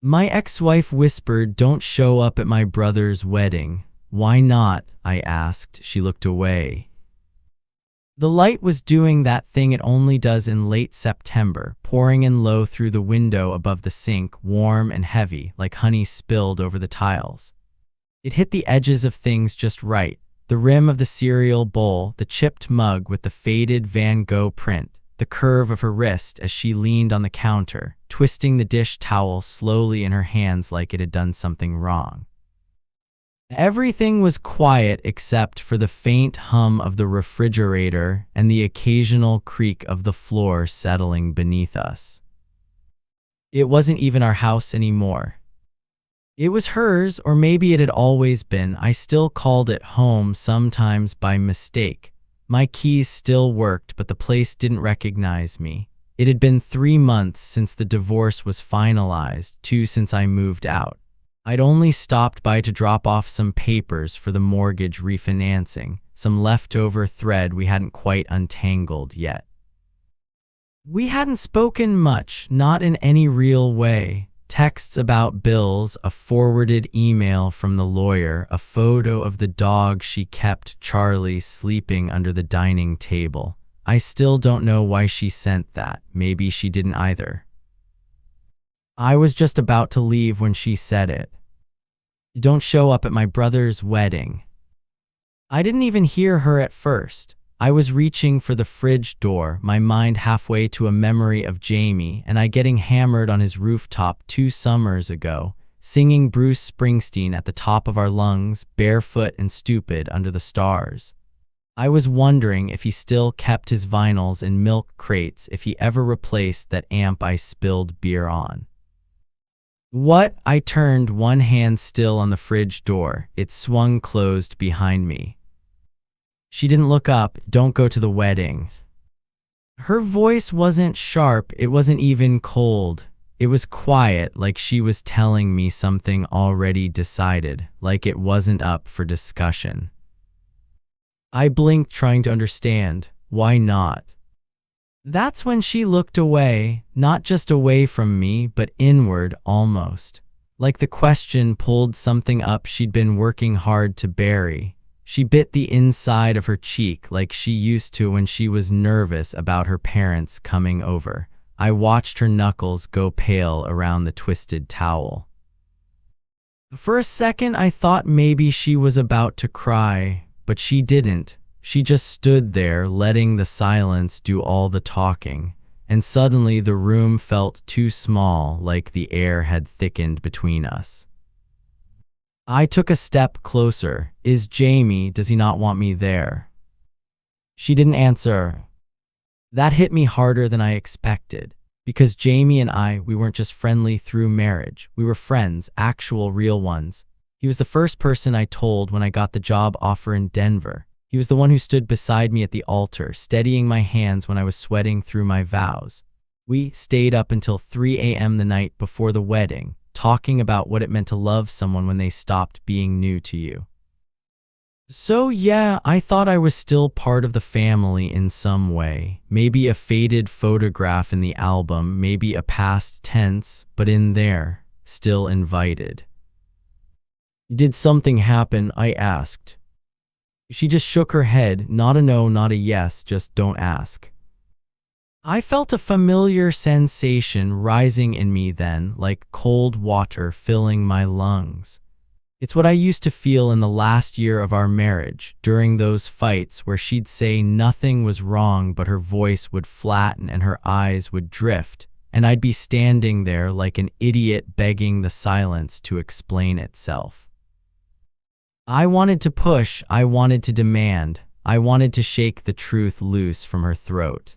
My ex-wife whispered, "Don't show up at my brother's wedding." "Why not?" I asked. She looked away. The light was doing that thing it only does in late September, pouring in low through the window above the sink, warm and heavy, like honey spilled over the tiles. It hit the edges of things just right. The rim of the cereal bowl, the chipped mug with the faded Van Gogh print, the curve of her wrist as she leaned on the counter, twisting the dish towel slowly in her hands like it had done something wrong. Everything was quiet except for the faint hum of the refrigerator and the occasional creak of the floor settling beneath us. It wasn't even our house anymore. It was hers, or maybe it had always been. I still called it home sometimes by mistake. My keys still worked, but the place didn't recognize me. It had been 3 months since the divorce was finalized, 2 since I moved out. I'd only stopped by to drop off some papers for the mortgage refinancing, some leftover thread we hadn't quite untangled yet. We hadn't spoken much, not in any real way. Texts about bills, a forwarded email from the lawyer, a photo of the dog she kept, Charlie, sleeping under the dining table. I still don't know why she sent that. Maybe she didn't either. I was just about to leave when she said it. "Don't show up at my brother's wedding." I didn't even hear her at first. I was reaching for the fridge door, my mind halfway to a memory of Jamie and I getting hammered on his rooftop 2 summers ago, singing Bruce Springsteen at the top of our lungs, barefoot and stupid under the stars. I was wondering if he still kept his vinyls in milk crates, if he ever replaced that amp I spilled beer on. What? I turned, one hand still on the fridge door. It swung closed behind me. She didn't look up. "Don't go to the wedding." Her voice wasn't sharp, it wasn't even cold. It was quiet, like she was telling me something already decided, like it wasn't up for discussion. I blinked, trying to understand. Why not? That's when she looked away, not just away from me, but inward almost. Like the question pulled something up she'd been working hard to bury. She bit the inside of her cheek like she used to when she was nervous about her parents coming over. I watched her knuckles go pale around the twisted towel. For a second I thought maybe she was about to cry, but she didn't. She just stood there, letting the silence do all the talking, and suddenly the room felt too small, like the air had thickened between us. I took a step closer. "Is Jamie, does he not want me there?" She didn't answer. That hit me harder than I expected, because Jamie and we weren't just friendly through marriage. We were friends, actual real ones. He was the first person I told when I got the job offer in Denver. He was the one who stood beside me at the altar, steadying my hands when I was sweating through my vows. We stayed up until 3 a.m. the night before the wedding, talking about what it meant to love someone when they stopped being new to you. So yeah, I thought I was still part of the family in some way. Maybe a faded photograph in the album, maybe a past tense, but in there, still invited. "Did something happen?" I asked. She just shook her head, not a no, not a yes, just don't ask. I felt a familiar sensation rising in me then, like cold water filling my lungs. It's what I used to feel in the last year of our marriage, during those fights where she'd say nothing was wrong but her voice would flatten and her eyes would drift, and I'd be standing there like an idiot begging the silence to explain itself. I wanted to push, I wanted to demand, I wanted to shake the truth loose from her throat.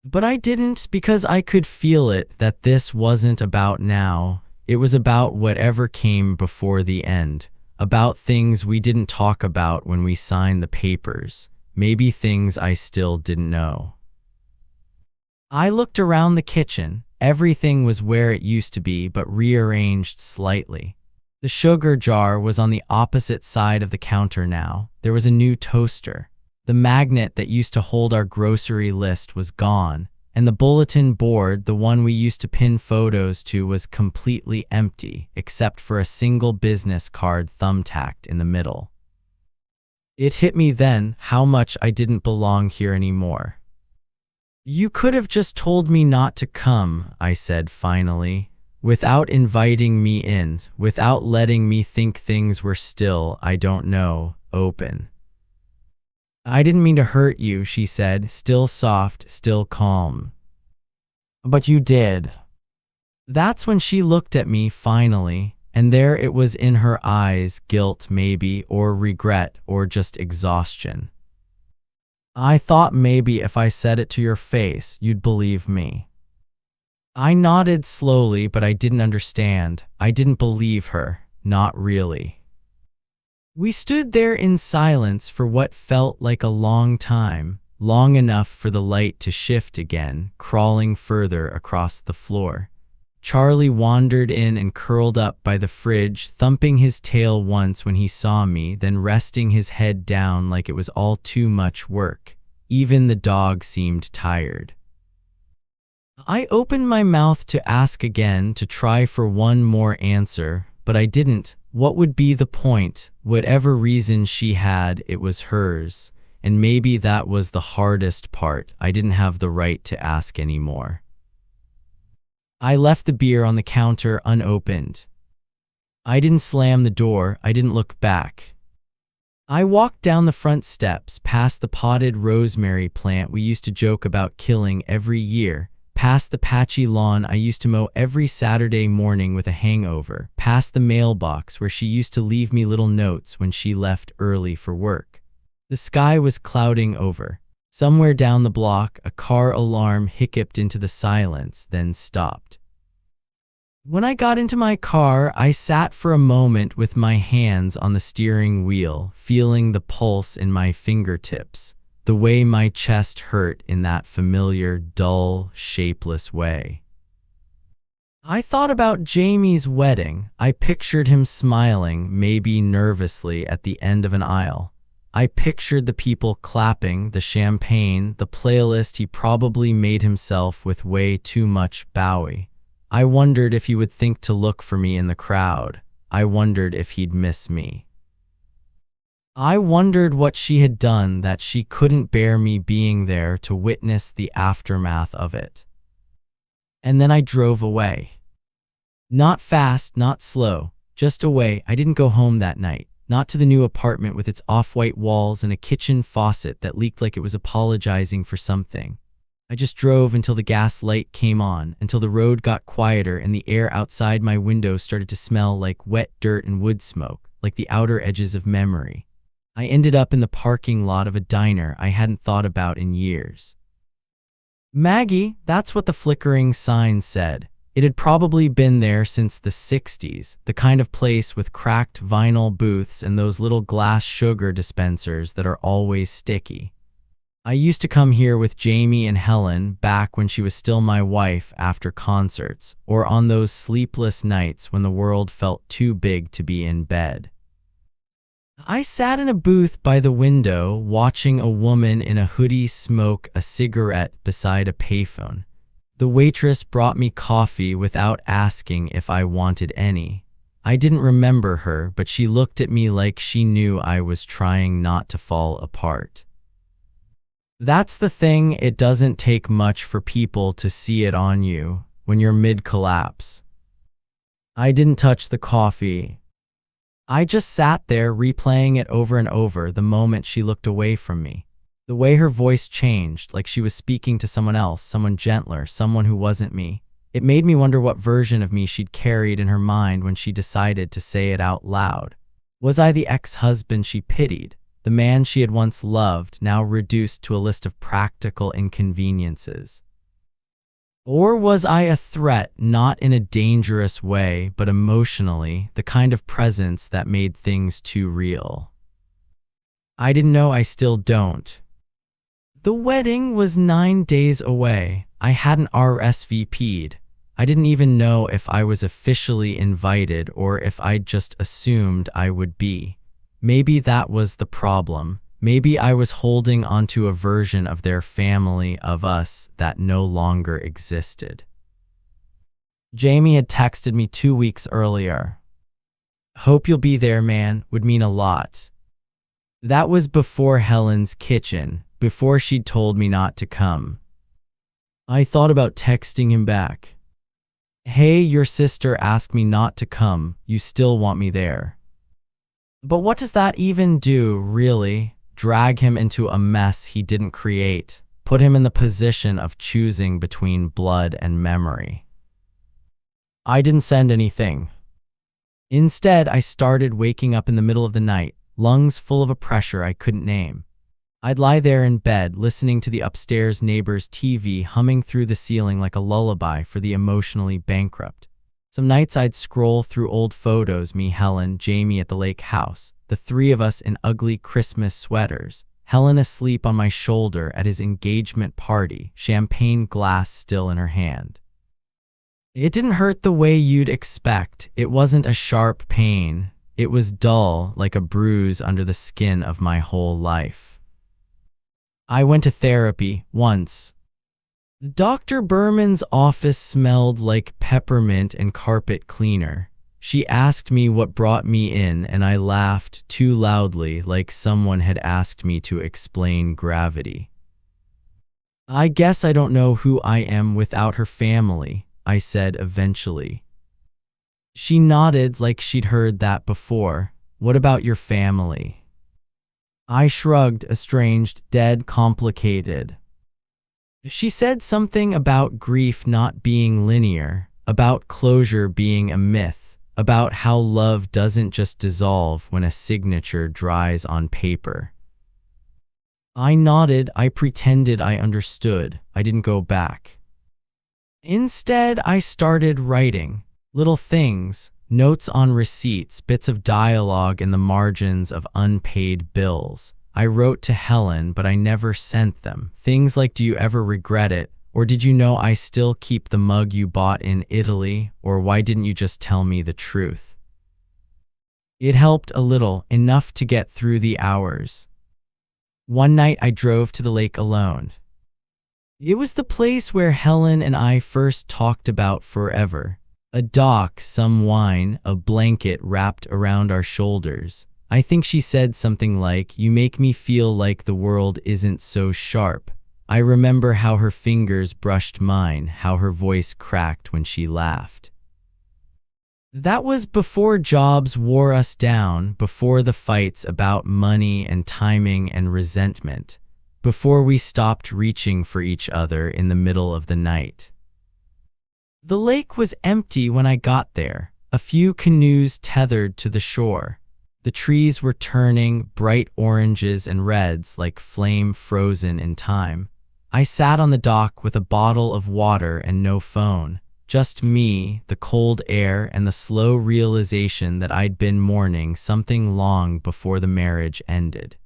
But I didn't, because I could feel it, that this wasn't about now. It was about whatever came before the end, about things we didn't talk about when we signed the papers, maybe things I still didn't know. I looked around the kitchen. Everything was where it used to be, but rearranged slightly. The sugar jar was on the opposite side of the counter now. There was a new toaster. The magnet that used to hold our grocery list was gone, and the bulletin board, the one we used to pin photos to, was completely empty, except for a single business card thumbtacked in the middle. It hit me then how much I didn't belong here anymore. "You could have just told me not to come," I said finally, "without inviting me in, without letting me think things were still, I don't know, open." "I didn't mean to hurt you," she said, still soft, still calm. "But you did." That's when she looked at me finally, and there it was in her eyes, guilt maybe, or regret, or just exhaustion. "I thought maybe if I said it to your face, you'd believe me." I nodded slowly, but I didn't understand. I didn't believe her, not really. We stood there in silence for what felt like a long time, long enough for the light to shift again, crawling further across the floor. Charlie wandered in and curled up by the fridge, thumping his tail once when he saw me, then resting his head down like it was all too much work. Even the dog seemed tired. I opened my mouth to ask again, to try for one more answer, but I didn't. What would be the point? Whatever reason she had, it was hers, and maybe that was the hardest part. I didn't have the right to ask anymore. I left the beer on the counter unopened. I didn't slam the door, I didn't look back. I walked down the front steps, past the potted rosemary plant we used to joke about killing every year, past the patchy lawn I used to mow every Saturday morning with a hangover, past the mailbox where she used to leave me little notes when she left early for work. The sky was clouding over. Somewhere down the block, a car alarm hiccuped into the silence, then stopped. When I got into my car, I sat for a moment with my hands on the steering wheel, feeling the pulse in my fingertips, the way my chest hurt in that familiar, dull, shapeless way. I thought about Jamie's wedding. I pictured him smiling, maybe nervously, at the end of an aisle. I pictured the people clapping, the champagne, the playlist he probably made himself with way too much Bowie. I wondered if he would think to look for me in the crowd. I wondered if he'd miss me. I wondered what she had done that she couldn't bear me being there to witness the aftermath of it. And then I drove away. Not fast, not slow, just away. I didn't go home that night. Not to the new apartment with its off-white walls and a kitchen faucet that leaked like it was apologizing for something. I just drove until the gas light came on, until the road got quieter and the air outside my window started to smell like wet dirt and wood smoke, like the outer edges of memory. I ended up in the parking lot of a diner I hadn't thought about in years. Maggie, that's what the flickering sign said. It had probably been there since the 60s, the kind of place with cracked vinyl booths and those little glass sugar dispensers that are always sticky. I used to come here with Jamie and Helen back when she was still my wife after concerts, or on those sleepless nights when the world felt too big to be in bed. I sat in a booth by the window, watching a woman in a hoodie smoke a cigarette beside a payphone. The waitress brought me coffee without asking if I wanted any. I didn't remember her, but she looked at me like she knew I was trying not to fall apart. That's the thing, it doesn't take much for people to see it on you when you're mid-collapse. I didn't touch the coffee. I just sat there replaying it over and over the moment she looked away from me. The way her voice changed, like she was speaking to someone else, someone gentler, someone who wasn't me. It made me wonder what version of me she'd carried in her mind when she decided to say it out loud. Was I the ex-husband she pitied? The man she had once loved, now reduced to a list of practical inconveniences? Or was I a threat, not in a dangerous way, but emotionally, the kind of presence that made things too real? I didn't know, I still don't. The wedding was 9 days away. I hadn't RSVP'd. I didn't even know if I was officially invited or if I'd just assumed I would be. Maybe that was the problem. Maybe I was holding onto a version of their family, of us, that no longer existed. Jamie had texted me 2 weeks earlier. "Hope you'll be there, man," would mean a lot. That was before Helen's kitchen, before she'd told me not to come. I thought about texting him back. "Hey, your sister asked me not to come, you still want me there." But what does that even do, really? Drag him into a mess he didn't create, put him in the position of choosing between blood and memory. I didn't send anything. Instead, I started waking up in the middle of the night, lungs full of a pressure I couldn't name. I'd lie there in bed, listening to the upstairs neighbor's TV humming through the ceiling like a lullaby for the emotionally bankrupt. Some nights I'd scroll through old photos, me, Helen, Jamie at the lake house, the three of us in ugly Christmas sweaters, Helen asleep on my shoulder at his engagement party, champagne glass still in her hand. It didn't hurt the way you'd expect. It wasn't a sharp pain. It was dull, like a bruise under the skin of my whole life. I went to therapy once. Dr. Berman's office smelled like peppermint and carpet cleaner. She asked me what brought me in, and I laughed too loudly, like someone had asked me to explain gravity. "I guess I don't know who I am without her family," I said eventually. She nodded like she'd heard that before. "What about your family?" I shrugged, estranged, dead complicated. She said something about grief not being linear, about closure being a myth, about how love doesn't just dissolve when a signature dries on paper. I nodded. I pretended I understood. I didn't go back. Instead, I started writing. Little things, notes on receipts, bits of dialogue in the margins of unpaid bills. I wrote to Helen, but I never sent them. Things like, "Do you ever regret it?" Or, "Did you know I still keep the mug you bought in Italy?" Or, "Why didn't you just tell me the truth?" It helped a little, enough to get through the hours. One night I drove to the lake alone. It was the place where Helen and I first talked about forever. A dock, some wine, a blanket wrapped around our shoulders. I think she said something like, "You make me feel like the world isn't so sharp." I remember how her fingers brushed mine, how her voice cracked when she laughed. That was before jobs wore us down, before the fights about money and timing and resentment, before we stopped reaching for each other in the middle of the night. The lake was empty when I got there, a few canoes tethered to the shore. The trees were turning bright oranges and reds like flame frozen in time. I sat on the dock with a bottle of water and no phone. Just me, the cold air, and the slow realization that I'd been mourning something long before the marriage ended.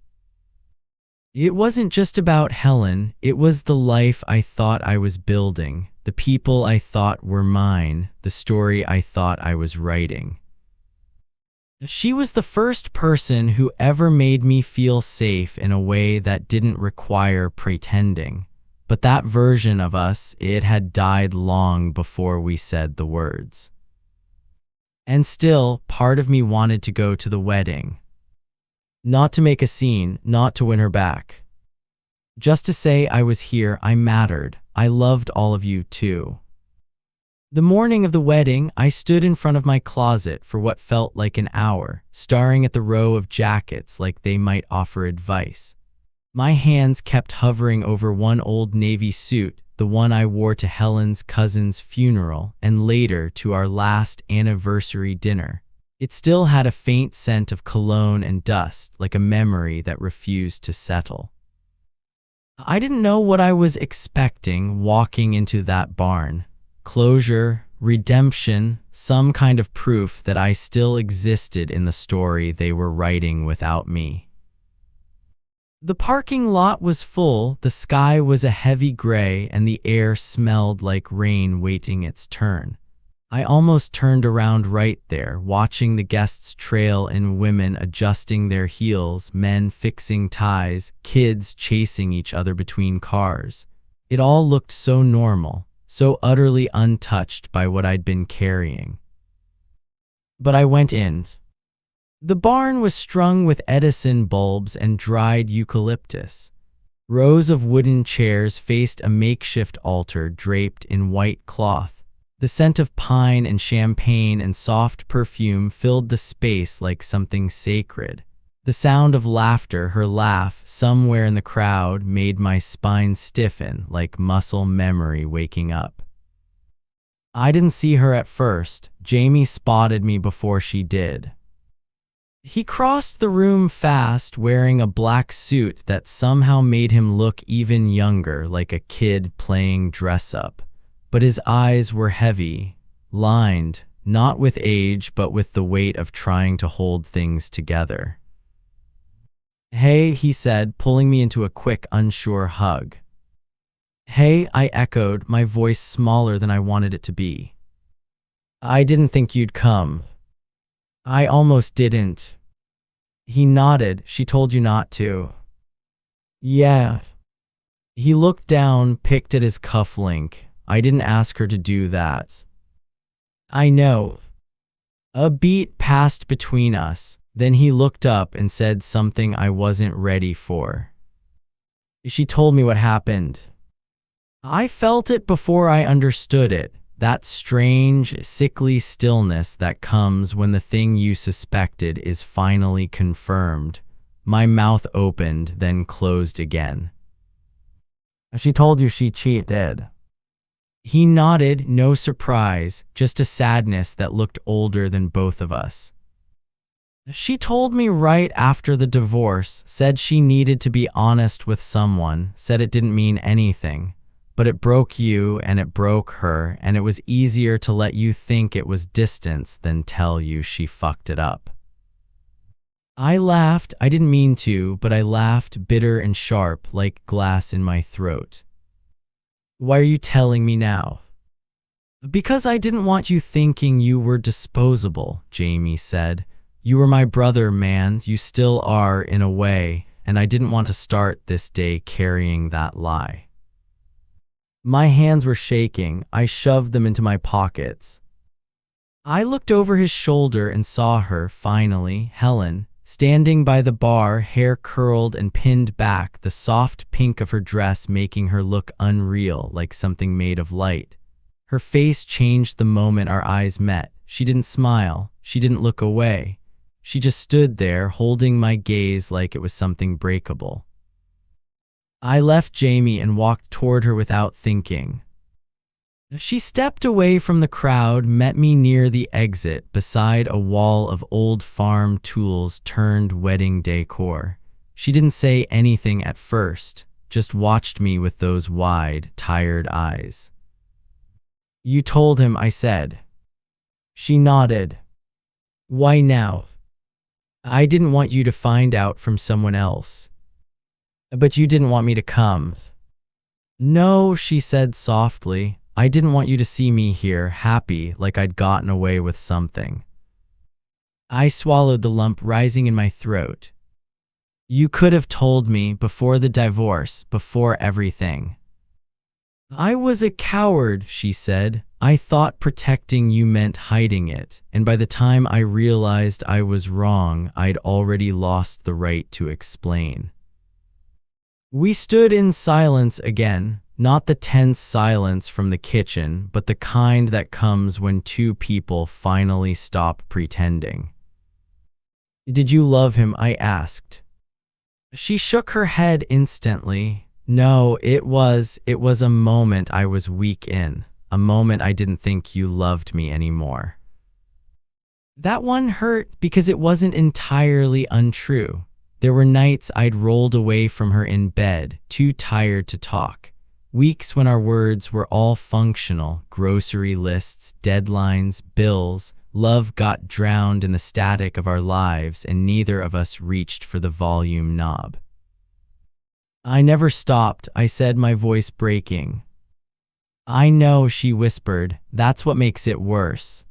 It wasn't just about Helen, it was the life I thought I was building, the people I thought were mine, the story I thought I was writing. She was the first person who ever made me feel safe in a way that didn't require pretending. But that version of us, it had died long before we said the words. And still, part of me wanted to go to the wedding. Not to make a scene, not to win her back. Just to say I was here, I mattered, I loved all of you too. The morning of the wedding, I stood in front of my closet for what felt like an hour, staring at the row of jackets like they might offer advice. My hands kept hovering over one old navy suit, the one I wore to Helen's cousin's funeral and later to our last anniversary dinner. It still had a faint scent of cologne and dust, like a memory that refused to settle. I didn't know what I was expecting walking into that barn. Closure, redemption, some kind of proof that I still existed in the story they were writing without me. The parking lot was full, the sky was a heavy gray, and the air smelled like rain waiting its turn. I almost turned around right there, watching the guests trail in, women adjusting their heels, men fixing ties, kids chasing each other between cars. It all looked so normal, so utterly untouched by what I'd been carrying. But I went in. The barn was strung with Edison bulbs and dried eucalyptus. Rows of wooden chairs faced a makeshift altar draped in white cloth. The scent of pine and champagne and soft perfume filled the space like something sacred. The sound of laughter, her laugh, somewhere in the crowd, made my spine stiffen like muscle memory waking up. I didn't see her at first. Jamie spotted me before she did. He crossed the room fast, wearing a black suit that somehow made him look even younger, like a kid playing dress-up. But his eyes were heavy, lined, not with age but with the weight of trying to hold things together. "Hey," he said, pulling me into a quick, unsure hug. "Hey," I echoed, my voice smaller than I wanted it to be. "I didn't think you'd come." "I almost didn't." He nodded. "She told you not to." "Yeah." He looked down, picked at his cufflink. "I didn't ask her to do that." "I know." A beat passed between us. Then he looked up and said something I wasn't ready for. "She told me what happened." I felt it before I understood it. That strange, sickly stillness that comes when the thing you suspected is finally confirmed. My mouth opened, then closed again. "She told you she cheated." He nodded, no surprise, just a sadness that looked older than both of us. "She told me right after the divorce, said she needed to be honest with someone, said it didn't mean anything. But it broke you and it broke her, and it was easier to let you think it was distance than tell you she fucked it up." I laughed. I didn't mean to, but I laughed, bitter and sharp, like glass in my throat. "Why are you telling me now?" "Because I didn't want you thinking you were disposable," Jamie said. "You were my brother, man. You still are, in a way, and I didn't want to start this day carrying that lie." My hands were shaking. I shoved them into my pockets. I looked over his shoulder and saw her, finally, Helen, standing by the bar, hair curled and pinned back, the soft pink of her dress making her look unreal, like something made of light. Her face changed the moment our eyes met. She didn't smile. She didn't look away. She just stood there, holding my gaze like it was something breakable. I left Jamie and walked toward her without thinking. She stepped away from the crowd, met me near the exit, beside a wall of old farm tools turned wedding decor. She didn't say anything at first, just watched me with those wide, tired eyes. "You told him," I said. She nodded. "Why now?" "I didn't want you to find out from someone else." "But you didn't want me to come." "No," she said softly. "I didn't want you to see me here, happy, like I'd gotten away with something." I swallowed the lump rising in my throat. "You could have told me before the divorce, before everything." "I was a coward," she said. "I thought protecting you meant hiding it, and by the time I realized I was wrong, I'd already lost the right to explain." We stood in silence again, not the tense silence from the kitchen, but the kind that comes when two people finally stop pretending. "Did you love him?" I asked. She shook her head instantly. "No, it was a moment I was weak in, a moment I didn't think you loved me anymore." That one hurt because it wasn't entirely untrue. There were nights I'd rolled away from her in bed, too tired to talk. Weeks when our words were all functional, grocery lists, deadlines, bills. Love got drowned in the static of our lives and neither of us reached for the volume knob. "I never stopped," I said, my voice breaking. I know, she whispered. That's what makes it worse.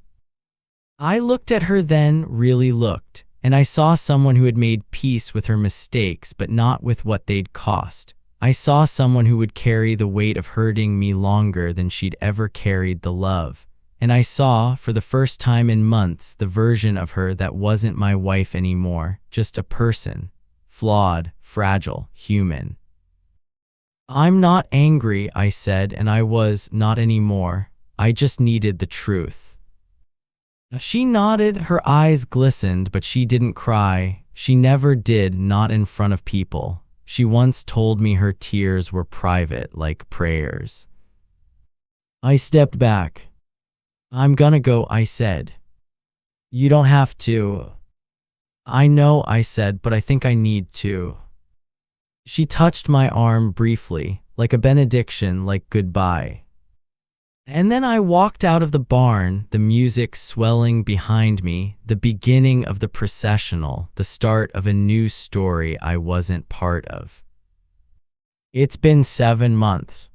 I looked at her then, really looked, and I saw someone who had made peace with her mistakes, but not with what they'd cost. I saw someone who would carry the weight of hurting me longer than she'd ever carried the love. And I saw, for the first time in months, the version of her that wasn't my wife anymore, just a person. Flawed, fragile, human. I'm not angry, I said, and I was not anymore. I just needed the truth. She nodded, her eyes glistened, but she didn't cry. She never did, not in front of people. She once told me her tears were private, like prayers. I stepped back. I'm gonna go, I said. You don't have to. I know, I said, but I think I need to. She touched my arm briefly, like a benediction, like goodbye. And then I walked out of the barn, the music swelling behind me, the beginning of the processional, the start of a new story I wasn't part of. It's been 7 months.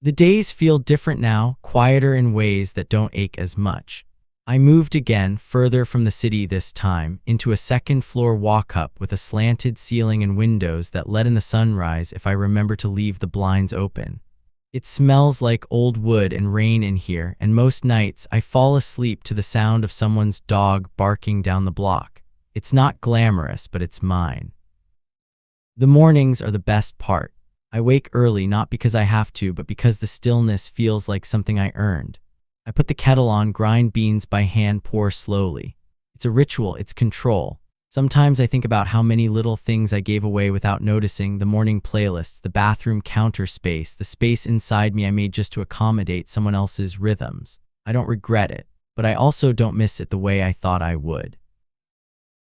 The days feel different now, quieter in ways that don't ache as much. I moved again, further from the city this time, into a second-floor walk-up with a slanted ceiling and windows that let in the sunrise if I remember to leave the blinds open. It smells like old wood and rain in here, and most nights I fall asleep to the sound of someone's dog barking down the block. It's not glamorous, but it's mine. The mornings are the best part. I wake early not because I have to, but because the stillness feels like something I earned. I put the kettle on, grind beans by hand, pour slowly. It's a ritual, it's control. Sometimes I think about how many little things I gave away without noticing: the morning playlists, the bathroom counter space, the space inside me I made just to accommodate someone else's rhythms. I don't regret it, but I also don't miss it the way I thought I would.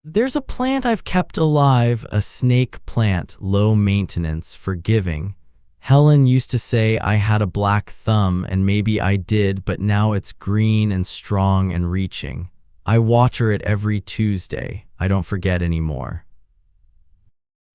There's a plant I've kept alive, a snake plant, low maintenance, forgiving. Helen used to say I had a black thumb, and maybe I did, but now it's green and strong and reaching. I water it every Tuesday. I don't forget anymore.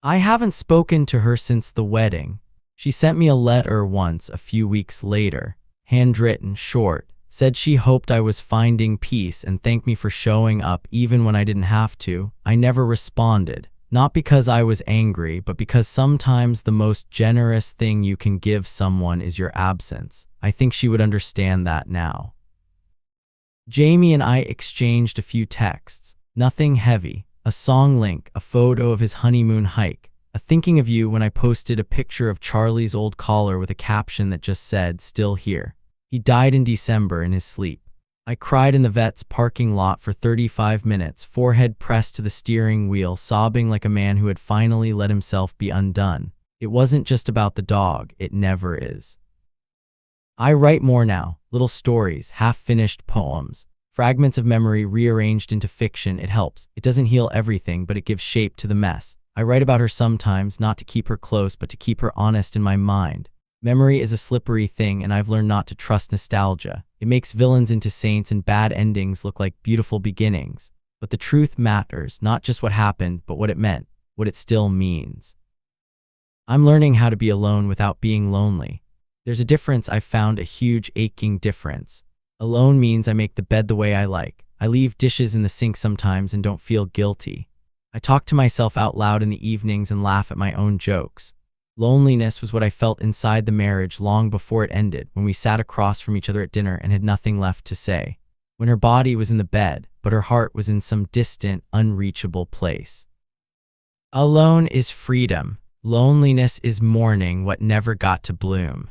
I haven't spoken to her since the wedding. She sent me a letter once, a few weeks later, handwritten, short, said she hoped I was finding peace and thanked me for showing up even when I didn't have to. I never responded, not because I was angry, but because sometimes the most generous thing you can give someone is your absence. I think she would understand that now. Jamie and I exchanged a few texts. Nothing heavy, a song link, a photo of his honeymoon hike, a thinking of you when I posted a picture of Charlie's old collar with a caption that just said, "Still here." He died in December in his sleep. I cried in the vet's parking lot for 35 minutes, forehead pressed to the steering wheel, sobbing like a man who had finally let himself be undone. It wasn't just about the dog, it never is. I write more now, little stories, half-finished poems. Fragments of memory rearranged into fiction. It helps. It doesn't heal everything, but it gives shape to the mess. I write about her sometimes, not to keep her close, but to keep her honest in my mind. Memory is a slippery thing, and I've learned not to trust nostalgia. It makes villains into saints and bad endings look like beautiful beginnings. But the truth matters, not just what happened, but what it meant, what it still means. I'm learning how to be alone without being lonely. There's a difference. I've found a huge, aching difference. Alone means I make the bed the way I like. I leave dishes in the sink sometimes and don't feel guilty. I talk to myself out loud in the evenings and laugh at my own jokes. Loneliness was what I felt inside the marriage long before it ended, when we sat across from each other at dinner and had nothing left to say. When her body was in the bed, but her heart was in some distant, unreachable place. Alone is freedom. Loneliness is mourning what never got to bloom.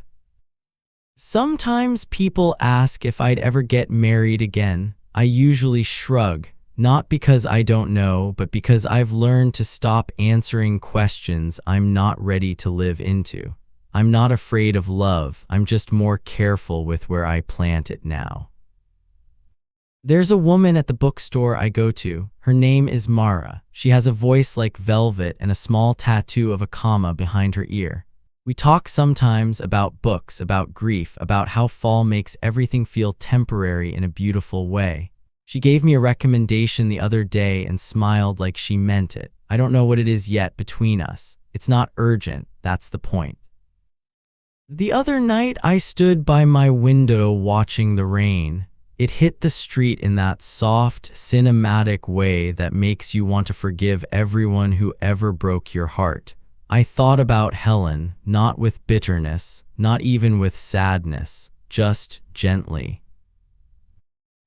Sometimes people ask if I'd ever get married again. I usually shrug, not because I don't know, but because I've learned to stop answering questions I'm not ready to live into. I'm not afraid of love, I'm just more careful with where I plant it now. There's a woman at the bookstore I go to. Her name is Mara. She has a voice like velvet and a small tattoo of a comma behind her ear. We talk sometimes about books, about grief, about how fall makes everything feel temporary in a beautiful way. She gave me a recommendation the other day and smiled like she meant it. I don't know what it is yet between us. It's not urgent, that's the point. The other night I stood by my window watching the rain. It hit the street in that soft, cinematic way that makes you want to forgive everyone who ever broke your heart. I thought about Helen, not with bitterness, not even with sadness, just gently.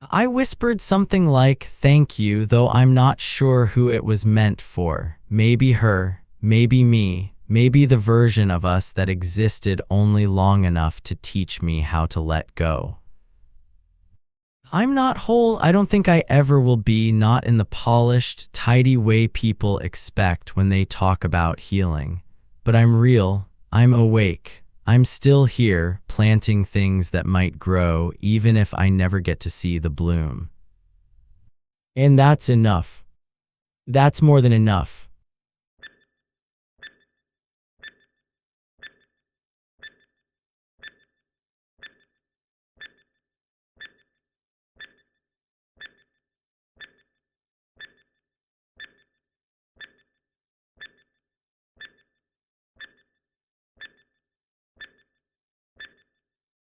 I whispered something like, "Thank you," though I'm not sure who it was meant for. Maybe her, maybe me, maybe the version of us that existed only long enough to teach me how to let go. I'm not whole. I don't think I ever will be, not in the polished, tidy way people expect when they talk about healing. But I'm real. I'm awake. I'm still here, planting things that might grow, even if I never get to see the bloom. And that's enough. That's more than enough.